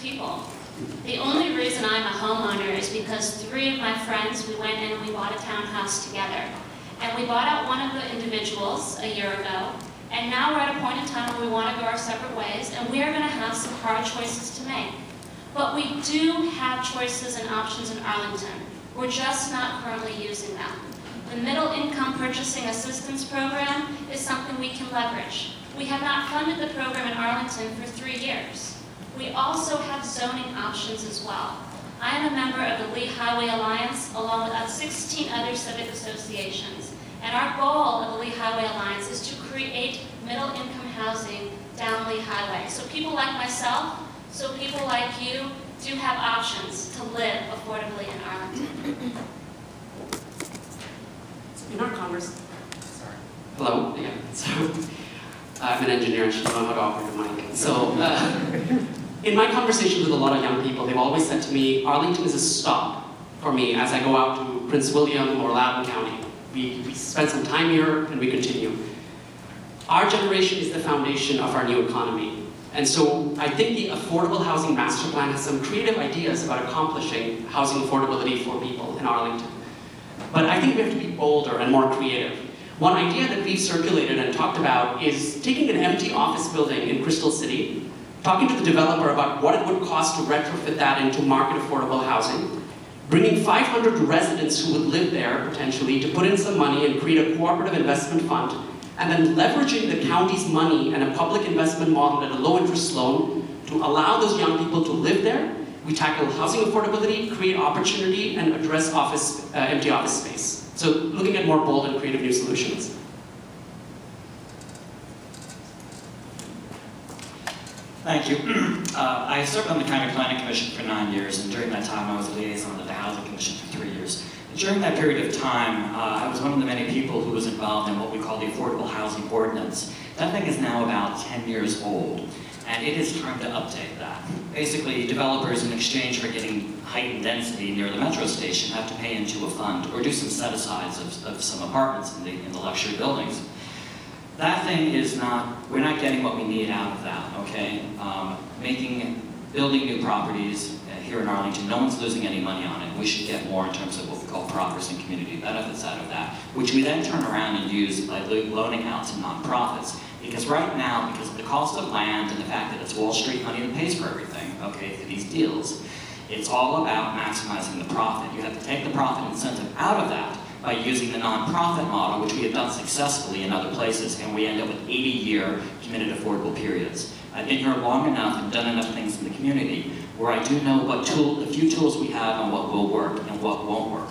people. The only reason I'm a homeowner is because 3 of my friends, we went in and we bought a townhouse together. And we bought out one of the individuals a year ago, and now we're at a point in time where we want to go our separate ways, and we are going to have some hard choices to make. But we do have choices and options in Arlington. We're just not currently using them. The Middle Income Purchasing Assistance Program is something we can leverage. We have not funded the program in Arlington for 3 years. We also have zoning options as well. I am a member of the Lee Highway Alliance, along with 16 other civic associations. And our goal of the Lee Highway Alliance is to create middle-income housing down Lee Highway. So people like myself, so people like you, do have options to live affordably in Arlington. In our sorry. Hello, yeah. So, I'm an engineer, I should know how to operate a mic. So, in my conversations with a lot of young people, they've always said to me, Arlington is a stop for me as I go out to Prince William or Loudoun County. We spend some time here and we continue. Our generation is the foundation of our new economy. And so I think the Affordable Housing Master Plan has some creative ideas about accomplishing housing affordability for people in Arlington. But I think we have to be bolder and more creative. One idea that we've circulated and talked about is taking an empty office building in Crystal City, talking to the developer about what it would cost to retrofit that into market affordable housing, bringing 500 residents who would live there potentially to put in some money and create a cooperative investment fund, and then leveraging the county's money and a public investment model at a low interest loan to allow those young people to live there. We tackle housing affordability, create opportunity, and address empty office space. So looking at more bold and creative new solutions. Thank you. I served on the County Planning Commission for 9 years, and during that time I was a liaison to the Housing Commission for 3 years. During that period of time, I was one of the many people who was involved in what we call the Affordable Housing Ordinance. That thing is now about 10 years old, and it is time to update that. Basically, developers, in exchange for getting heightened density near the metro station, have to pay into a fund or do some set-asides of some apartments in the luxury buildings. That thing is not, we're not getting what we need out of that, okay? Building new properties here in Arlington, no one's losing any money on it. We should get more in terms of what we call progress and community benefits out of that, which we then turn around and use by loaning out to nonprofits. Because right now, because of the cost of land and the fact that it's Wall Street money that pays for everything, okay, for these deals, it's all about maximizing the profit. You have to take the profit incentive out of that by using the nonprofit model, which we have done successfully in other places, and we end up with 80-year committed affordable periods. I've been here long enough and done enough things in the community where I do know what the few tools we have and what will work and what won't work.